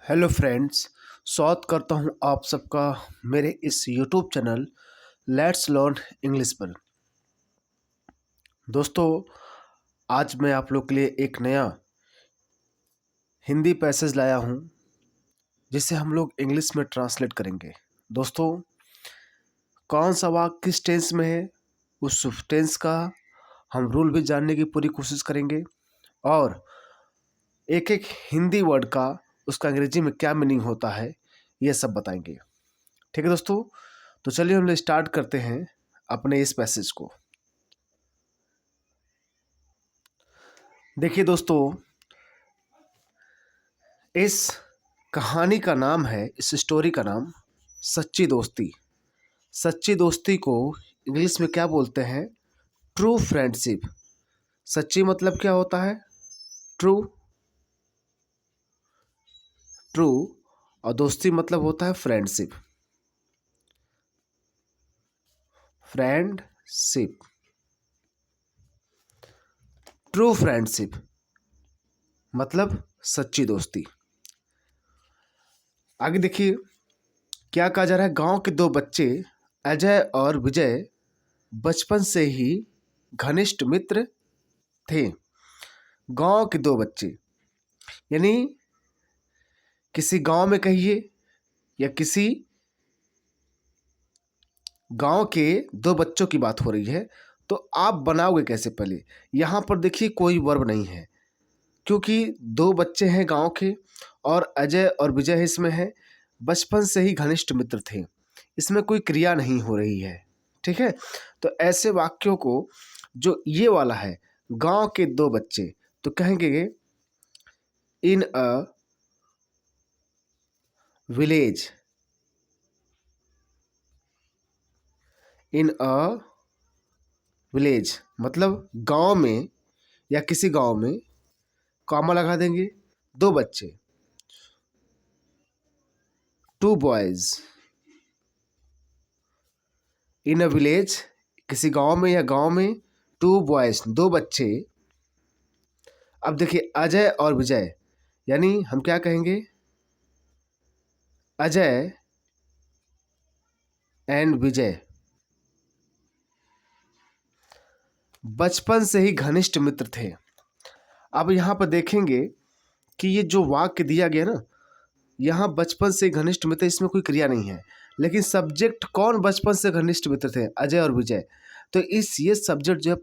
Hello friends, स्वागत करता हूं आप सबका मेरे इस YouTube channel let's learn English पर। दोस्तों, आज मैं आप लोग के लिए एक नया हिंदी पैसेज लाया हूं जिसे हम लोग इंग्लिश में ट्रांसलेट करेंगे। दोस्तों, कौन सा वाक्य किस टेंस में है उस टेंस का हम रूल भी जानने की पूरी कोशिश करेंगे और एक एक हिंदी वर्ड का उसका अंग्रेजी में क्या मीनिंग होता है ये सब बताएंगे। ठीक है दोस्तों, तो चलिए हम लोग स्टार्ट करते हैं अपने इस पैसेज को। देखिए दोस्तों, इस कहानी का नाम है, इस स्टोरी का नाम सच्ची दोस्ती। सच्ची दोस्ती को इंग्लिश में क्या बोलते हैं? True friendship. सच्ची मतलब क्या होता है? ट्रू। ट्रू और दोस्ती मतलब होता है फ्रेंडशिप। फ्रेंडशिप, ट्रू फ्रेंडशिप मतलब सच्ची दोस्ती। आगे देखिए क्या कहा जा रहा है। गांव के दो बच्चे अजय और विजय बचपन से ही घनिष्ठ मित्र थे। गांव के दो बच्चे यानी किसी गांव में कहिए या किसी गांव के दो बच्चों की बात हो रही है, तो आप बनाओगे कैसे? पहले यहाँ पर देखिए कोई वर्ब नहीं है क्योंकि दो बच्चे हैं गांव के और अजय और विजय इसमें है। बचपन से ही घनिष्ठ मित्र थे, इसमें कोई क्रिया नहीं हो रही है। ठीक है, तो ऐसे वाक्यों को जो ये वाला है गांव के दो बच्चे, तो कहेंगे इन a village. In a village मतलब गांव में या किसी गांव में, कॉमा लगा देंगे, दो बच्चे, two boys. In a village किसी गांव में या गांव में, टू बॉयज दो बच्चे। अब देखिए अजय और विजय यानी हम क्या कहेंगे? अजय एंड विजय बचपन से ही घनिष्ठ मित्र थे। अब यहाँ पर देखेंगे कि ये जो वाक्य दिया गया ना, यहाँ बचपन से घनिष्ठ मित्र, इसमें कोई क्रिया नहीं है, लेकिन सब्जेक्ट कौन बचपन से घनिष्ठ मित्र थे? अजय और विजय। तो ये सब्जेक्ट जो है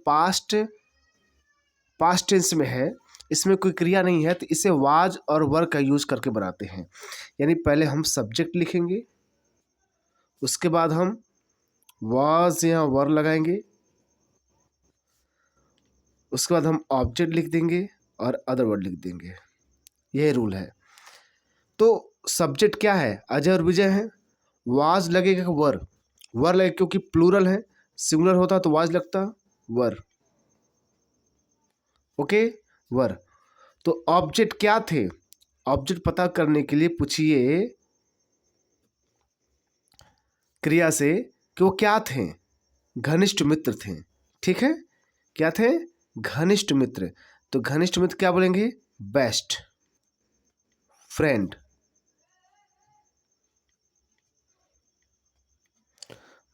पास्ट टेंस में है, इसमें कोई क्रिया नहीं है, तो इसे वाज और वर का यूज करके बनाते हैं। यानी पहले हम सब्जेक्ट लिखेंगे, उसके बाद हम वाज या वर लगाएंगे, उसके बाद हम ऑब्जेक्ट लिख देंगे और अदर वर्ड लिख देंगे। यह रूल है। तो सब्जेक्ट क्या है? अजय और विजय हैं। वाज लगेगा वर, वर लगेगा क्योंकि प्लूरल है, सिंगुलर होता तो वाज लगता वर। ओके, वर। तो ऑब्जेक्ट क्या थे? ऑब्जेक्ट पता करने के लिए पूछिए क्रिया से कि वो क्या थे? घनिष्ठ मित्र थे। ठीक है, क्या थे? घनिष्ठ मित्र। तो घनिष्ठ मित्र क्या बोलेंगे? Best friend.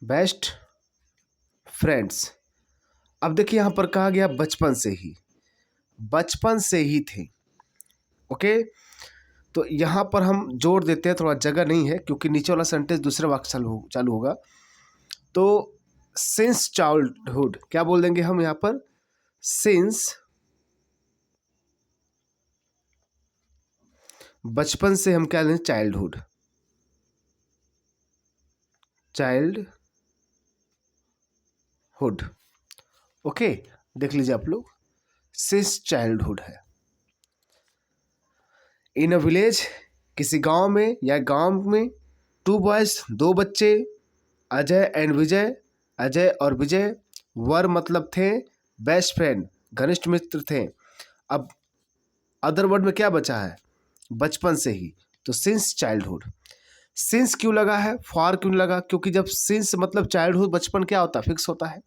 Best friends. अब देखिए यहां पर कहा गया बचपन से ही, बचपन से ही थे। ओके, तो यहां पर हम जोड़ देते हैं, थोड़ा जगह नहीं है क्योंकि नीचे वाला सेंटेंस दूसरे वाक्य चालू होगा। तो सिंस चाइल्डहुड क्या बोल देंगे हम यहां पर? सिंस, बचपन से हम क्या लेंगे? चाइल्डहुड। चाइल्डहुड। ओके, देख लीजिए आप लोग, सिंस चाइल्डहुड है। इन अ विलेज किसी गांव में या गांव में, टू बॉयज दो बच्चे, अजय एंड विजय, अजय और विजय, वर मतलब थे, बेस्ट फ्रेंड घनिष्ठ मित्र थे। अब अदर वर्ड में क्या बचा है? बचपन से ही, तो सिंस चाइल्डहुड। सिंस क्यों लगा है, फॉर क्यों लगा? क्योंकि जब सिंस मतलब चाइल्डहुड, बचपन क्या होता है? फिक्स होता है।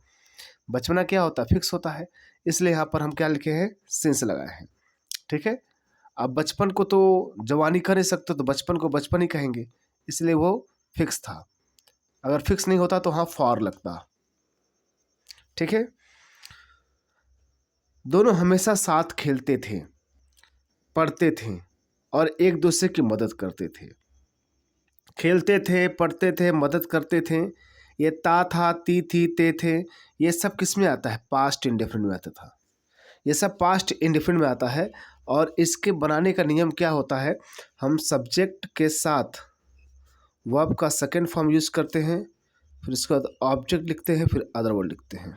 बचपना क्या होता है? फिक्स होता है। इसलिए यहाँ पर हम क्या लिखे हैं? सिंस लगाए हैं। ठीक है, अब बचपन को तो जवानी कर नहीं सकते, तो बचपन को बचपन ही कहेंगे, इसलिए वो फिक्स था। अगर फिक्स नहीं होता तो हाँ फॉर लगता। ठीक है। दोनों हमेशा साथ खेलते थे, पढ़ते थे और एक दूसरे की मदद करते थे। खेलते थे, पढ़ते थे, मदद करते थे। ये ता था, ती थी, ते थे, ये सब किस में आता है? पास्ट इंडेफिनिट में आता था। ये सब पास्ट इंडेफिनिट में आता है। और इसके बनाने का नियम क्या होता है? हम सब्जेक्ट के साथ वर्ब का सेकंड फॉर्म यूज़ करते हैं, फिर उसके बाद ऑब्जेक्ट लिखते हैं, फिर अदर वर्ड लिखते हैं।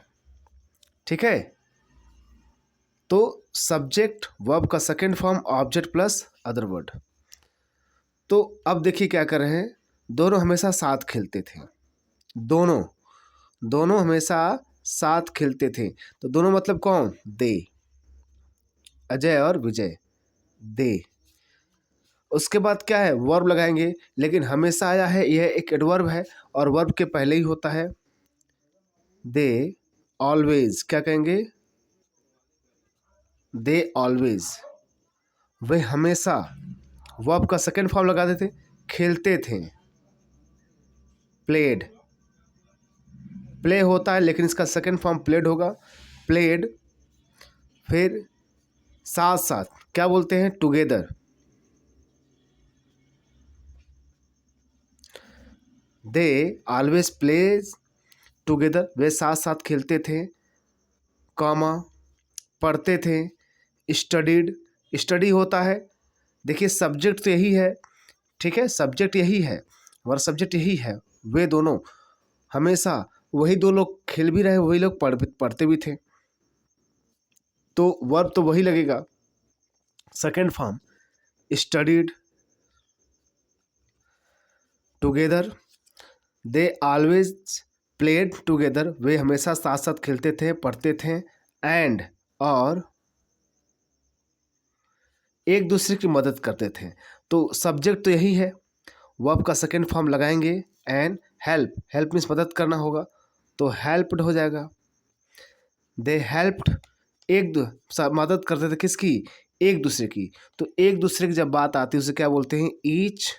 ठीक है। तो सब्जेक्ट वर्ब का second form object plus other word. तो अब देखिए क्या कर रहे हैं। दोनों हमेशा साथ खेलते थे। दोनों दोनों हमेशा साथ खेलते थे। तो दोनों मतलब कौन? दे, अजय और विजय, दे। उसके बाद क्या है? वर्ब लगाएंगे, लेकिन हमेशा आया है, यह एक एडवर्ब है और वर्ब के पहले ही होता है। दे ऑलवेज, क्या कहेंगे? दे ऑलवेज, वे हमेशा। वर्ब का सेकंड फॉर्म लगा देते, खेलते थे, प्लेड। प्ले होता है लेकिन इसका सेकंड फॉर्म प्लेड होगा, प्लेड। फिर साथ साथ क्या बोलते हैं? Together. They always plays together, वे साथ साथ खेलते थे, कॉमा, पढ़ते थे, स्टडीड। स्टडी होता है, देखिए सब्जेक्ट तो यही है। ठीक है, सब्जेक्ट यही है, और सब्जेक्ट यही है। वे दोनों हमेशा, वही दो लोग खेल भी रहे, वही लोग पढ़ते भी थे, तो वर्ब तो वही लगेगा, second form studied together. They always played together, वे हमेशा साथ साथ खेलते थे, पढ़ते थे, एंड और एक दूसरे की मदद करते थे। तो सब्जेक्ट तो यही है, वर्ब का सेकेंड फॉर्म लगाएंगे, एंड हेल्प। हेल्प मीन्स मदद करना होगा, तो हेल्प्ड हो जाएगा। दे हेल्प्ड, मदद करते थे किसकी? एक दूसरे की। तो एक दूसरे की जब बात आती है उसे क्या बोलते हैं? Each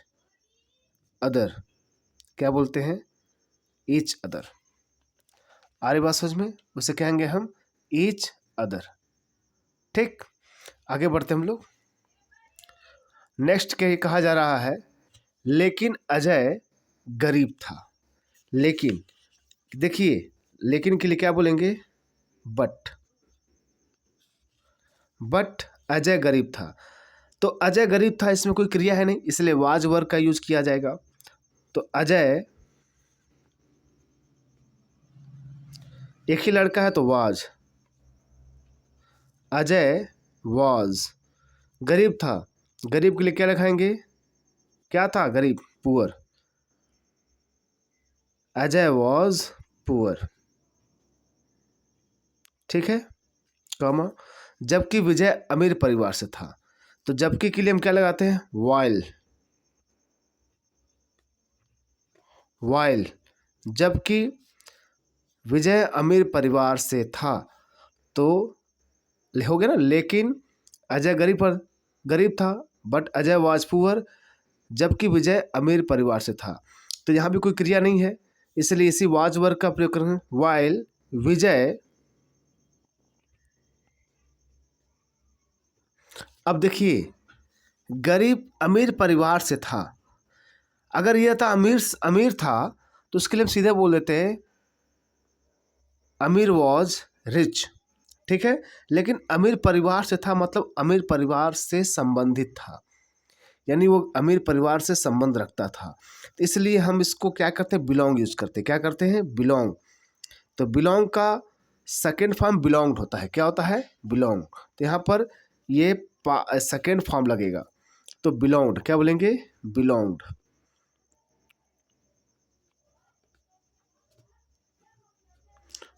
other. क्या बोलते हैं? Each other. आ रही बात समझ में? उसे कहेंगे हम ईच अदर। ठीक, आगे बढ़ते हम लोग। नेक्स्ट क्या कहा जा रहा है? लेकिन अजय गरीब था। लेकिन देखिए, लेकिन के लिए क्या बोलेंगे? बट अजय गरीब था। तो अजय गरीब था, इसमें कोई क्रिया है नहीं, इसलिए वाज वर्ग का यूज किया जाएगा। तो अजय, एक ही लड़का है तो वाज। अजय वाज, गरीब था, गरीब के लिए क्या लिखाएंगे? क्या था? गरीब, पुअर। Ajay was poor. ठीक है, कॉमा। जबकि विजय अमीर परिवार से था। तो जबकि के लिए हम क्या लगाते हैं? वाइल। वाइल, जबकि विजय अमीर परिवार से था, तो हो गया ना। लेकिन अजय गरीब था, बट अजय वाज पुअर, जबकि विजय अमीर परिवार से था। तो यहाँ भी कोई क्रिया नहीं है, इसलिए इसी वाज वर्ग का प्रयोग करेंगे। वाइल विजय, अब देखिए, गरीब अमीर परिवार से था। अगर यह था अमीर था, तो उसके लिए हम सीधे बोल देते हैं अमीर वॉज रिच। ठीक है, लेकिन अमीर परिवार से था मतलब अमीर परिवार से संबंधित था, यानी वो अमीर परिवार से संबंध रखता था। तो इसलिए हम इसको क्या करते हैं? बिलोंग यूज करते हैं। क्या करते हैं? बिलोंग। तो बिलोंग का सेकेंड फॉर्म बिलोंग्ड होता है। क्या होता है? बिलोंग। तो यहाँ पर ये सेकेंड फॉर्म लगेगा, तो बिलोंग्ड। क्या बोलेंगे? बिलोंग्ड।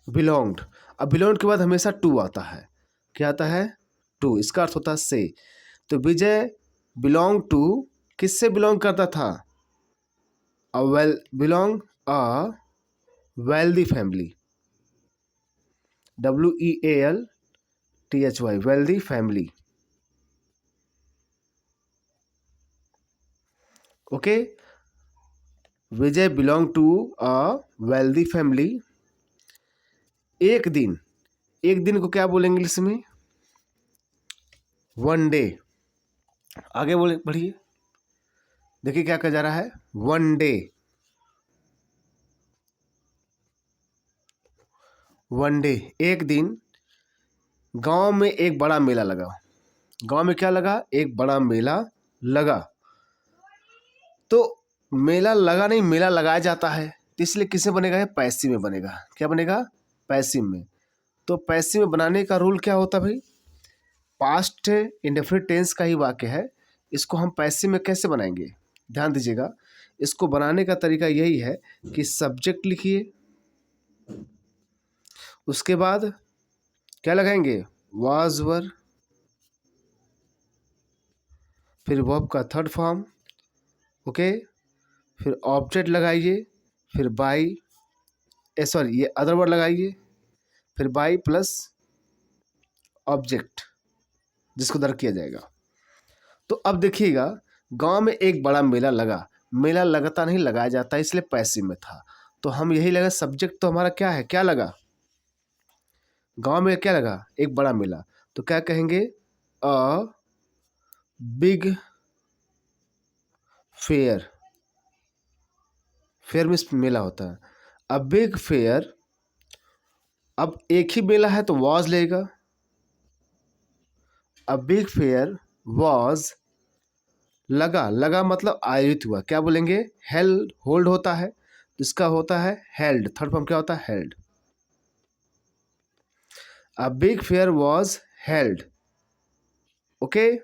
बिलोंग्ड। अब बिलोंग्ड के बाद हमेशा टू आता है। क्या आता है? टू। इसका अर्थ होता है से। तो विजय बिलोंग टू, किससे बिलोंग करता था? Belong a wealthy family, WEALTHY, wealthy family. Okay, Vijay belong to a wealthy family. एक दिन, एक दिन को क्या बोलेंगे इंग्लिश में? One day. आगे बोले, बढ़िए, देखिए क्या कहा जा रहा है, वन डे। वन डे, एक दिन गांव में एक बड़ा मेला लगा। गांव में क्या लगा? एक बड़ा मेला लगा। तो मेला लगा नहीं, मेला लगाया जाता है, तो इसलिए किसमें बनेगा? पैसिव में बनेगा। क्या बनेगा? पैसिव में। तो पैसिव में बनाने का रूल क्या होता है भाई? पास्ट इंडेफिनिट टेंस का ही वाक्य है, इसको हम पैसिव में कैसे बनाएंगे? ध्यान दीजिएगा, इसको बनाने का तरीका यही है कि सब्जेक्ट लिखिए, उसके बाद क्या लगाएंगे? वाज वर, फिर वर्ब का थर्ड फॉर्म, ओके, फिर ऑब्जेक्ट लगाइए, फिर बाई, सॉरी ये अदर वर्ड लगाइए, फिर बाई प्लस ऑब्जेक्ट जिसको दर्ज किया जाएगा। तो अब देखिएगा, गांव में एक बड़ा मेला लगा। मेला लगता नहीं, लगाया जाता है, इसलिए पैसिव में था। तो हम यही लगा, सब्जेक्ट तो हमारा क्या है? क्या लगा? गांव में क्या लगा? एक बड़ा मेला। तो क्या कहेंगे? A big fair. Fair means मेला होता है। A big fair. अब एक ही मेला है तो वॉज लेगा। अ बिग फेयर वॉज, लगा, लगा मतलब आयोजित हुआ। क्या बोलेंगे? हेल्ड, होल्ड होता है, तो इसका होता है हेल्ड। थर्ड फॉर्म क्या होता है? Held. A big fair was held, okay,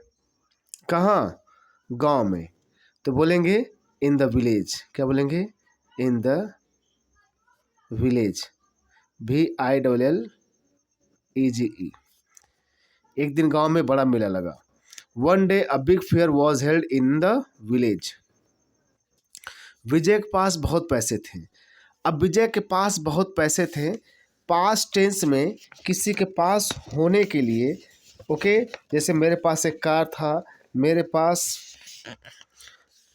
कहाँ? गांव में। तो बोलेंगे इन द विलेज। क्या बोलेंगे? In the village. VILLEGE। एक दिन गांव में बड़ा मेला लगा। One day a big fair was held in the village. Vijay के पास बहुत पैसे थे। अब विजय के पास बहुत पैसे थे, पास्ट टेंस में किसी के पास होने के लिए, ओके, जैसे मेरे पास एक कार था, मेरे पास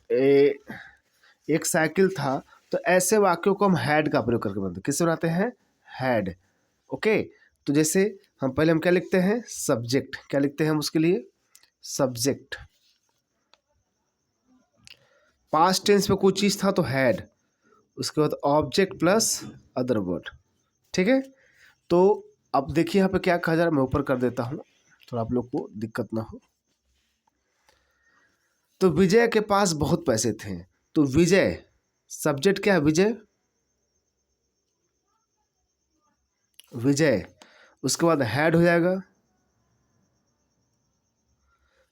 एक साइकिल था, तो ऐसे वाक्यों को हम हैड का प्रयोग करके बनाते हैं। किससे बनाते हैं? Had, okay. तो जैसे हम पहले हम क्या लिखते हैं? सब्जेक्ट। क्या लिखते हैं हम उसके लिए? सब्जेक्ट। पास्ट टेंस में कोई चीज़ था तो हैड, उसके बाद ऑब्जेक्ट प्लस अदर वर्ड, ठीक है। तो अब देखिए यहाँ पे क्या कहा जा रहा है, मैं ऊपर कर देता हूँ, थोड़ा आप लोग को दिक्कत ना हो। तो विजय के पास बहुत पैसे थे, तो विजय, सब्जेक्ट क्या है? विजय, विजय, उसके बाद हैड हो जाएगा।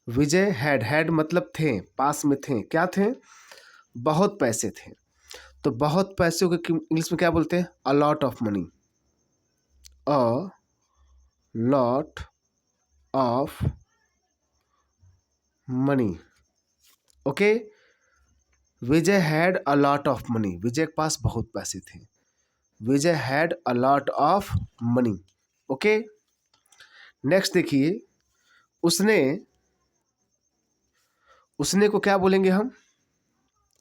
विजय हैड, हैड मतलब थे, पास में थे, क्या थे? बहुत पैसे थे। तो बहुत पैसों को इंग्लिश में क्या बोलते हैं? A lot of money. A lot of money, okay. Vijay had a lot of money, Vijay के पास बहुत पैसे थे। Vijay had a lot of money, okay. Next देखिए, उसने, उसने को क्या बोलेंगे हम?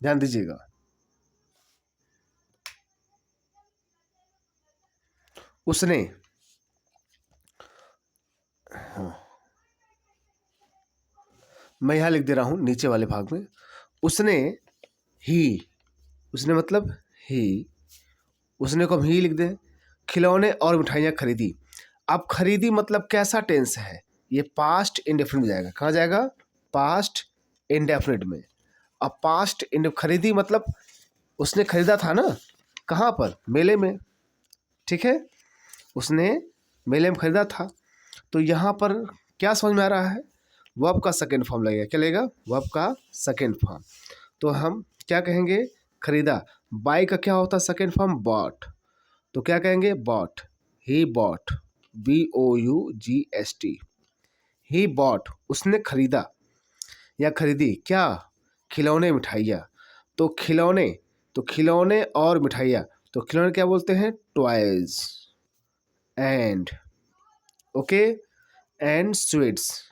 ध्यान दीजिएगा, उसने, हाँ, मैं यहाँ लिख दे रहा हूँ नीचे वाले भाग में। उसने, ही, उसने मतलब ही, उसने को हम ही लिख दें। खिलौने और मिठाइयाँ खरीदी। अब खरीदी मतलब कैसा टेंस है? ये पास्ट इंडेफिनिट में जाएगा। कहाँ जाएगा? पास्ट इंडेफिनिट में। अब पास्ट खरीदी मतलब उसने खरीदा था ना, कहाँ पर? मेले में, ठीक है, उसने मेले में खरीदा था। तो यहाँ पर क्या समझ में आ रहा है? वर्ब का सेकेंड फॉर्म लगेगा। क्या लगेगा? वर्ब का सेकेंड फॉर्म। तो हम क्या कहेंगे? खरीदा। बाई का क्या होता है सेकेंड फॉर्म? बॉट। तो क्या कहेंगे? Bought. He bought, BOUGST। He bought, उसने खरीदा या खरीदी क्या? खिलौने, मिठाइयाँ। तो खिलौने, तो खिलौने और मिठाइयाँ, तो खिलौने क्या बोलते हैं? Toys. And, okay, and sweets,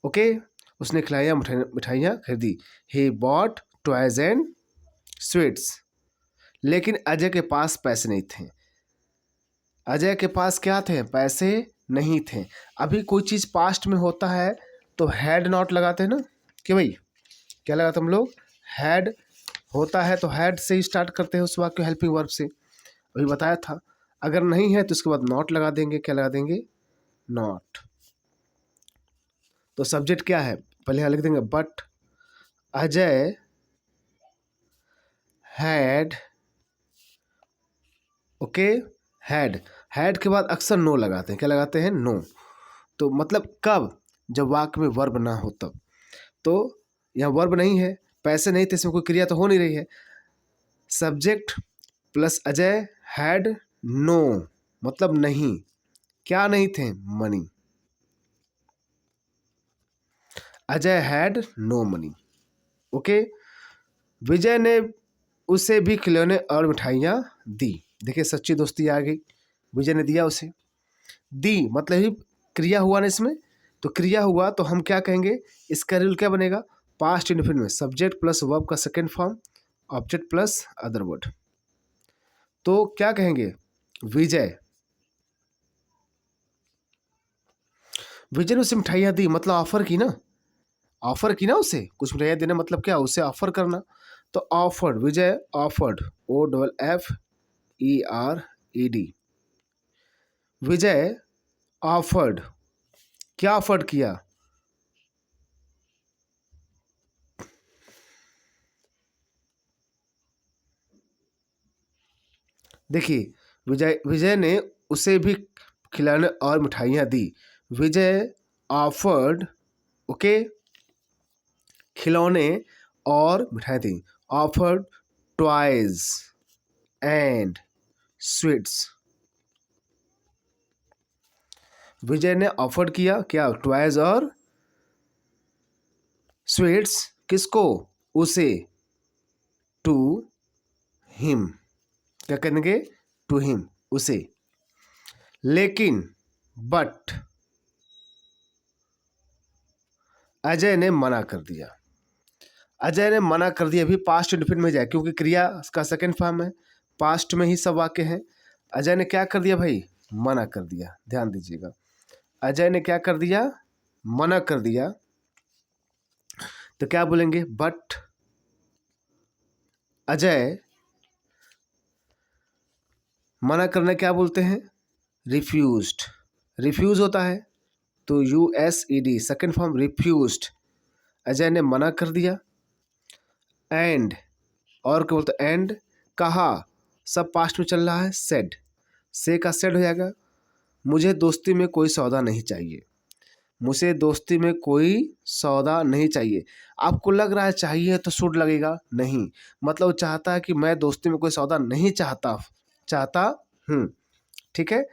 okay. उसने खिलाया, मिठाइयाँ खरीदी। He bought toys and sweets. लेकिन अजय के पास पैसे नहीं थे। अजय के पास क्या थे? पैसे नहीं थे। अभी कोई चीज़ पास्ट में होता है तो हैड नॉट लगाते हैं ना, कि भाई क्या लगाते हम लोग? हैड होता है तो हैड से ही स्टार्ट करते हैं उस वाक्य हेल्पिंग वर्ब से, अभी बताया था। अगर नहीं है तो उसके बाद नॉट लगा देंगे। क्या लगा देंगे? नॉट। तो सब्जेक्ट क्या है? पहले यहाँ लिख देंगे but Ajay had. Okay, had के बाद अक्सर नो लगाते हैं। क्या लगाते हैं? नो। तो मतलब कब? जब वाक्य में वर्ब ना हो तब। तो यहाँ वर्ब नहीं है, पैसे नहीं थे, इसमें कोई क्रिया तो हो नहीं रही है। Subject plus Ajay had no, मतलब नहीं। क्या नहीं थे? Money. Ajay had no money. Okay. Vijay ने उसे भी खिलौने और मिठाइयाँ दी। देखिए सच्ची दोस्ती आ गई। विजय ने दिया उसे। दी मतलब ही क्रिया हुआ ना इसमें, तो क्रिया हुआ तो हम क्या कहेंगे? इसका रूल क्या बनेगा? पास्ट इंडेफिनिट में सब्जेक्ट प्लस वर्ब का second form, object plus other word. तो क्या कहेंगे? विजय ने उसे मिठाइयाँ दी, मतलब ऑफर की ना, ऑफर की ना उसे कुछ मिठाइयाँ देना, मतलब क्या? उसे ऑफर करना। तो ऑफर्ड, विजय ऑफर्ड, OFFERED। विजय ऑफर्ड, क्या ऑफर्ड किया? देखिए विजय ने उसे भी खिलौने और मिठाइयाँ दी। विजय ऑफर्ड, ओके, खिलौने और मिठाई दी। Offered toys and sweets. Vijay ने ऑफर्ड किया क्या? टॉयज और स्वीट्स। किसको? उसे। To him. क्या करेंगे? टू हिम, उसे। लेकिन बट अजय ने मना कर दिया। अजय ने मना कर दिया, अभी पास्ट इंडेफिनिट में जाए क्योंकि क्रिया का सेकंड फॉर्म है, पास्ट में ही सब वाक्य हैं। अजय ने क्या कर दिया भाई? मना कर दिया। ध्यान दीजिएगा, अजय ने क्या कर दिया? मना कर दिया। तो क्या बोलेंगे? बट अजय, मना करना क्या बोलते हैं? रिफ्यूज्ड। रिफ्यूज होता है तो USED, second form refused. Ajay ने मना कर दिया। एंड, और क्या बोलते? एंड, कहा, सब पास्ट में चल रहा है। सेड, से का सेड हो जाएगा। मुझे दोस्ती में कोई सौदा नहीं चाहिए। मुझे दोस्ती में कोई सौदा नहीं चाहिए। आपको लग रहा है चाहिए तो शुड लगेगा, नहीं, मतलब वो चाहता है कि मैं दोस्ती में कोई सौदा नहीं चाहता हूँ। ठीक है।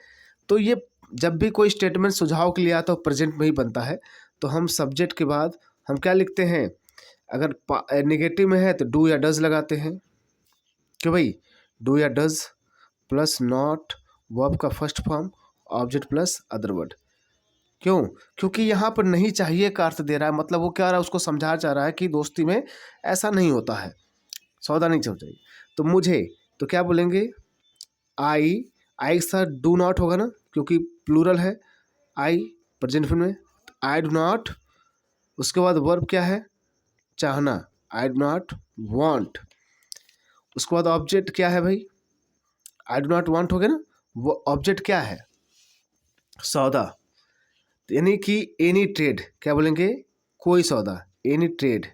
तो ये जब भी कोई स्टेटमेंट सुझाव के लिए आता है प्रेजेंट में ही बनता है। तो हम सब्जेक्ट के बाद हम क्या लिखते हैं? अगर नेगेटिव में है तो डू या डज लगाते हैं कि भाई डू या डज प्लस नॉट, वर्ब का first form, object plus other word. क्यों? क्योंकि यहाँ पर नहीं चाहिए का अर्थ दे रहा है, मतलब वो क्या रहा है? उसको समझा चाह रहा है कि दोस्ती में ऐसा नहीं होता है, सौदा नहीं चाहिए। तो मुझे, तो क्या बोलेंगे? आई के साथ डू नॉट होगा ना, क्योंकि प्लूरल है। आई प्रेजेंट फॉर्म में, आई डू नॉट। उसके बाद वर्ब क्या है? चाहना, आई डू नॉट वांट। उसके बाद ऑब्जेक्ट क्या है भाई? आई डू नॉट वांट हो गया ना, वो ऑब्जेक्ट क्या है? सौदा। यानी कि एनी ट्रेड, क्या बोलेंगे? कोई सौदा, any trade.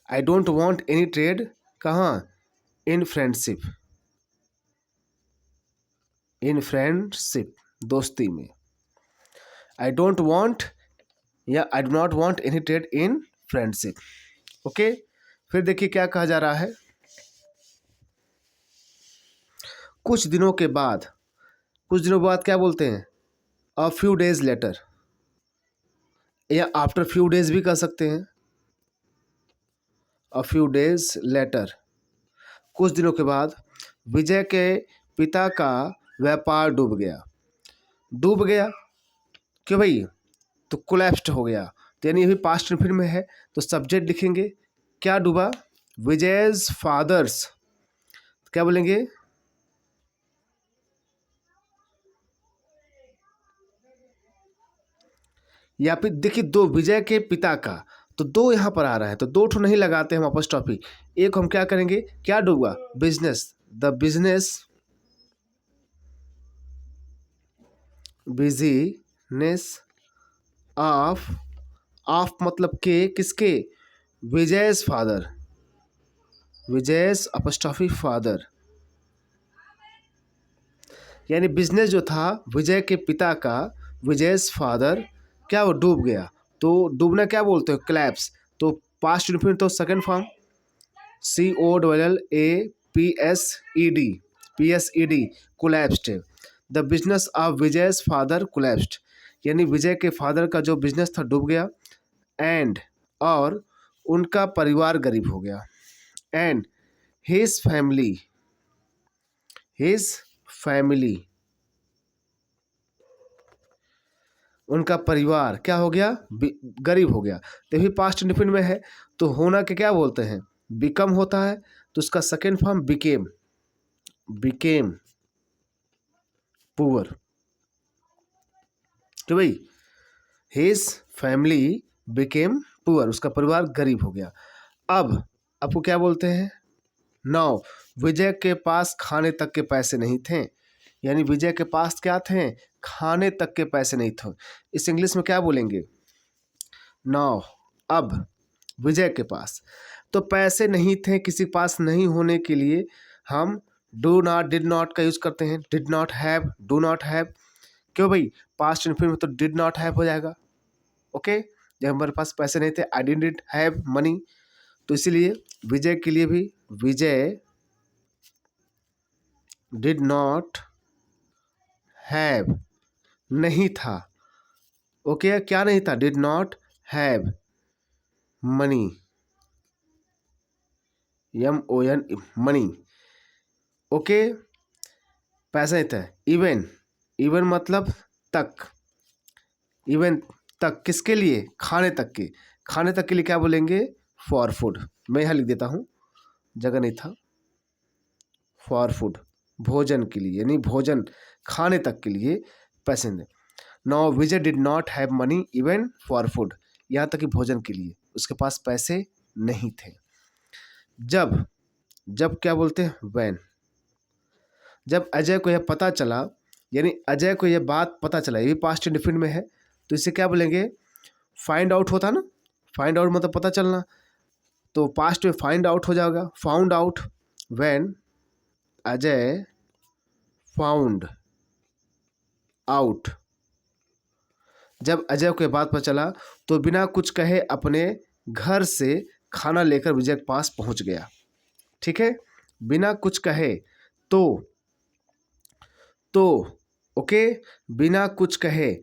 I don't want any trade, कहाँ? इन फ्रेंडशिप, इन फ्रेंडशिप, दोस्ती में। आई डोंट वांट या I do not want any trade in friendship. Okay. फिर देखिए क्या कहा जा रहा है? कुछ दिनों के बाद, कुछ दिनों बाद क्या बोलते हैं? अ फ्यू डेज लेटर, या आफ्टर फ्यू डेज भी कह सकते हैं। अ फ्यू डेज लेटर, कुछ दिनों के बाद विजय के पिता का व्यापार डूब गया। डूब गया क्यों भाई? तो कोलैप्स्ड हो गया, तो यानी ये भी पास्ट इनफिनिट में है, तो सब्जेक्ट लिखेंगे क्या डूबा, विजय's फादर्स, क्या बोलेंगे, या फिर देखिए दो, विजय के पिता का, तो दो यहाँ पर आ रहा है तो दो ठो नहीं लगाते हम अपॉस्ट्रोफी, एक हम क्या करेंगे, क्या डूबा, business, the business of, of मतलब के, किसके, Vijay's father, Vijay's apostrophe father, यानी बिजनेस जो था विजय के पिता का, विजय's फादर, क्या वो डूब गया, तो डूबना क्या बोलते हो, क्लैप्स, तो पास्ट इनफिनिट तो second form COLLAPSED collapsed, the business of Vijay's father collapsed, यानी विजय के फादर का जो बिजनेस था डूब गया, एंड और उनका परिवार गरीब हो गया, and his family, his family, उनका परिवार क्या हो गया, गरीब हो गया, तो भी पास्ट इंडिफिनिट में है, तो होना के क्या बोलते हैं, बिकम होता है, तो उसका second form became, became poor, तो भाई हिज फैमिली बिकेम पुअर, उसका परिवार गरीब हो गया। अब आपको क्या बोलते हैं, नाउ विजय के पास खाने तक के पैसे नहीं थे, यानी विजय के पास क्या थे, खाने तक के पैसे नहीं थे, इस इंग्लिश में क्या बोलेंगे, नाउ, अब विजय के पास तो पैसे नहीं थे, किसी के पास नहीं होने के लिए हम डू नॉट, डिड नॉट का यूज करते हैं, did not have, do not have, क्यों भाई, पास्ट इनफिनिट में तो डिड नॉट हैव हो जाएगा, ओके, जब हमारे पास पैसे नहीं थे, आई डिडंट हैव मनी, तो इसीलिए विजय के लिए भी विजय डिड नॉट हैव, नहीं था, ओके, क्या नहीं था, did not have money, MON money, okay, पैसा नहीं था, इवन, इवन मतलब तक, इवन तक, किसके लिए, खाने तक के, खाने तक के लिए क्या बोलेंगे, फॉर फूड, मैं यहाँ लिख देता हूँ, जगह नहीं था, फॉर फूड, भोजन के लिए, यानी भोजन खाने तक के लिए पैसे नहीं। Now Vijay did not have money even for food, यहाँ तक कि भोजन के लिए उसके पास पैसे नहीं थे। जब, जब क्या बोलते हैं, वैन, जब अजय को यह पता चला, यानी अजय को यह बात पता चला, ये भी पास्ट इंडेफिनिट में है, तो इसे क्या बोलेंगे, फाइंड आउट होता ना, फाइंड आउट मतलब पता चलना, तो पास्ट में फाइंड आउट हो जाएगा, found out, when Ajay found out, जब अजय को यह बात पता चला तो बिना कुछ कहे अपने घर से खाना लेकर विजय के पास पहुंच गया, ठीक है, बिना कुछ कहे, तो ओके, बिना कुछ कहे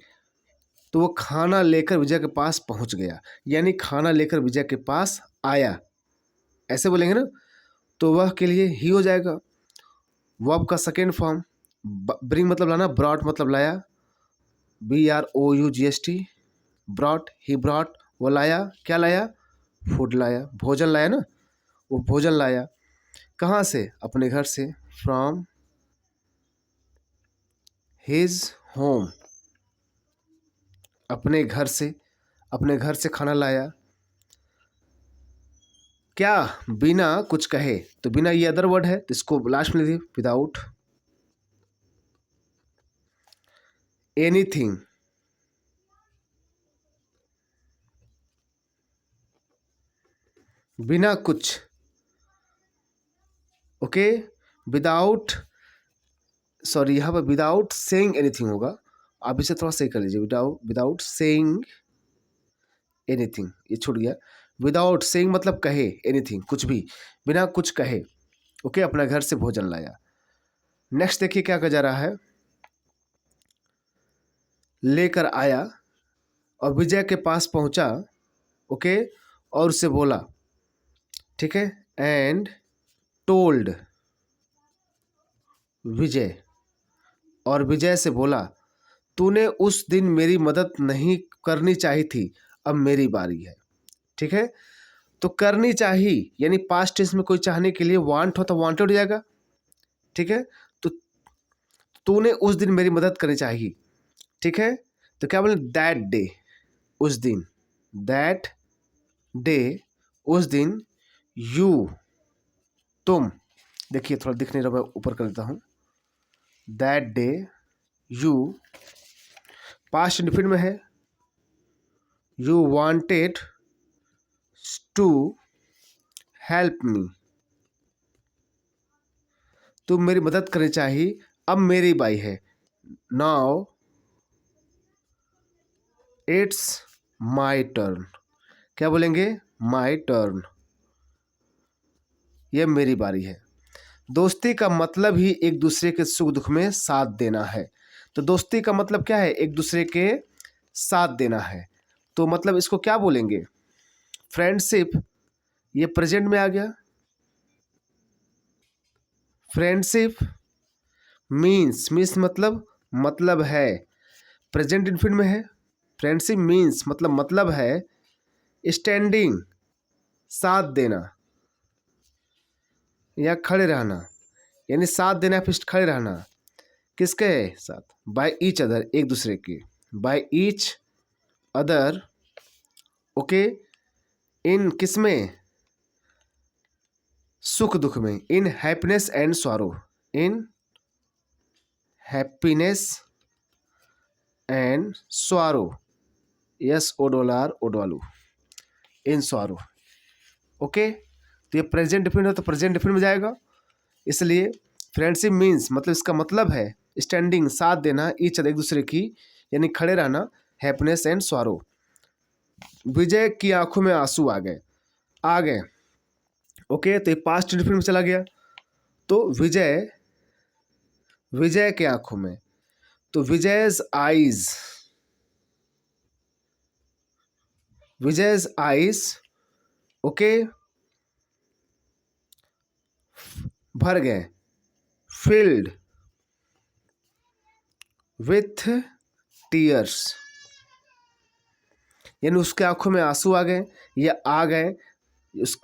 तो वो खाना लेकर विजय के पास पहुंच गया, यानी खाना लेकर विजय के पास आया, ऐसे बोलेंगे ना, तो वह के लिए ही हो जाएगा, वर्ब का सेकेंड फॉर्म, ब्रिंग मतलब लाना, ब्रॉट मतलब लाया, BROUGHT, ब्रॉट, ही ब्रॉट, वो लाया, क्या लाया, फूड लाया, भोजन लाया ना, वो भोजन लाया, कहाँ से, अपने घर से, फ्रॉम हिज होम, अपने घर से, अपने घर से खाना लाया, क्या, बिना कुछ कहे, तो बिना ये अदर वर्ड है तो इसको लास्ट में लिखिए, विदाउट एनीथिंग, बिना कुछ, ओके, विदाउट, सॉरी यहाँ पर विदाउट सेइंग एनीथिंग होगा, आप इसे थोड़ा सही कर लीजिए, विदाउट सेइंग एनीथिंग, ये छूट गया, विदाउट सेइंग मतलब कहे, एनीथिंग कुछ भी, बिना कुछ कहे, ओके, अपना घर से भोजन लाया। नेक्स्ट देखिए क्या कहा जा रहा है, लेकर आया और विजय के पास पहुंचा, ओके, और उससे बोला, ठीक है, एंड टोल्ड विजय, और विजय से बोला, तूने उस दिन मेरी मदद नहीं करनी चाहिए थी, अब मेरी बारी है। ठीक है, तो करनी चाहिए यानी पास्ट टेंस में कोई चाहने के लिए वांट हो तो वांटेड हो जाएगा। ठीक है, तो तूने उस दिन मेरी मदद करनी चाहिए। ठीक है, तो क्या बोले, दैट डे, उस दिन, दैट डे, उस दिन, यू, तुम, देखिए थोड़ा दिख नहीं रहा, मैं ऊपर कर देता हूँ। That day, you, past indefinite में है, you wanted to help me, तुम मेरी मदद करनी चाहिए, अब मेरी बारी है। नाउ इट्स माई टर्न, क्या बोलेंगे, माई टर्न, यह मेरी बारी है। दोस्ती का मतलब ही एक दूसरे के सुख दुख में साथ देना है। तो दोस्ती का मतलब क्या है, एक दूसरे के साथ देना है। तो मतलब इसको क्या बोलेंगे, फ्रेंडशिप, ये प्रेजेंट में आ गया। फ्रेंडशिप मीन्स मतलब है, प्रेजेंट इन्फिनिट में है। फ्रेंडशिप मीन्स मतलब है स्टैंडिंग, साथ देना या खड़े रहना, यानी साथ देना फिर खड़े रहना, किसके साथ, बाय ईच अदर, एक दूसरे के, by each other, okay, in किसमें, सुख दुख में, in happiness and sorrow, in happiness and sorrow, yes ओडोलार ओडवालू, इन सॉरो, ओके। तो ये प्रेजेंट डिफिनिट है तो प्रेजेंट डिफिनिट में जाएगा, इसलिए फ्रेंडशिप मीन्स मतलब इसका मतलब है स्टैंडिंग, साथ देना, ईच अदर, एक दूसरे की, यानी खड़े रहना, हैप्पीनेस एंड सॉरो। विजय की आंखों में आंसू आ गए, ओके, तो ये पास्ट डिफिनिट में चला गया। तो विजय के आंखों में, तो विजय's eyes, ओके, भर गए, filled with tears, यानी उसके आंखों में आंसू आ गए या आ गए उस,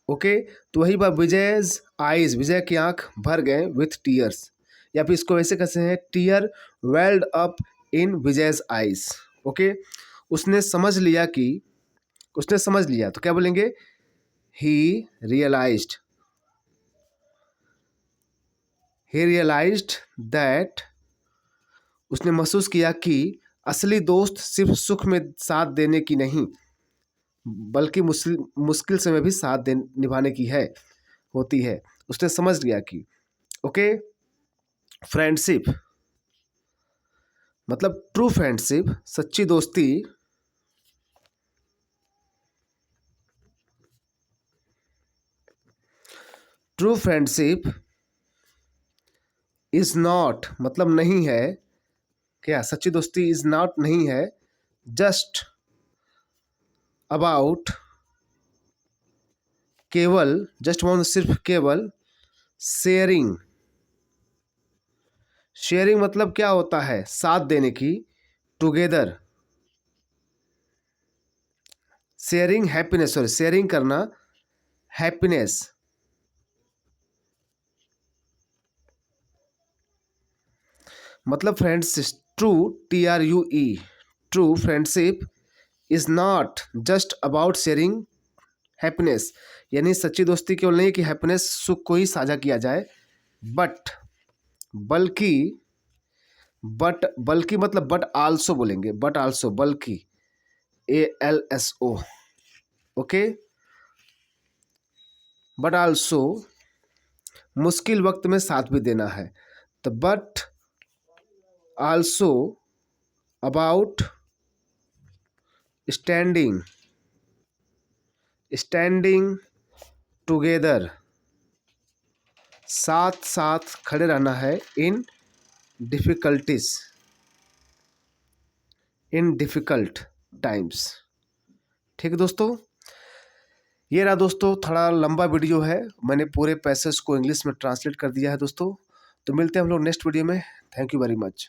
ओके। तो वही बात, विजय's eyes, विजय की आंख भर गए with tears, या फिर इसको ऐसे कैसे हैं, tear welled up in Vijay's eyes, okay. उसने समझ लिया, तो क्या बोलेंगे, he realized that, उसने महसूस किया कि असली दोस्त सिर्फ सुख में साथ देने की नहीं बल्कि मुश्किल समय भी साथ निभाने की होती है। उसने समझ लिया कि, ओके, फ्रेंडशिप मतलब ट्रू फ्रेंडशिप, सच्ची दोस्ती, ट्रू फ्रेंडशिप इज नॉट मतलब नहीं है, क्या सच्ची दोस्ती इज नॉट नहीं है, जस्ट अबाउट, केवल, जस्ट वन सिर्फ केवल, शेयरिंग मतलब क्या होता है, साथ देने की, together, sharing happiness, sorry sharing करना, हैप्पीनेस, मतलब friends, true, TRUE, true friendship is not just about sharing happiness, यानी सच्ची दोस्ती केवल नहीं कि हैप्पीनेस, सुख को ही साझा किया जाए, बल्कि मतलब बट आल्सो बोलेंगे, बट आल्सो, बल्कि, ALSO, ओके, बट आल्सो मुश्किल वक्त में साथ भी देना है, तो but also about standing together, साथ खड़े रहना है, इन डिफिकल्ट टाइम्स। ठीक है दोस्तों, ये रहा दोस्तों, थोड़ा लंबा वीडियो है, मैंने पूरे पैसेज को इंग्लिश में ट्रांसलेट कर दिया है दोस्तों। तो मिलते हैं हम लोग नेक्स्ट वीडियो में, थैंक यू वेरी मच।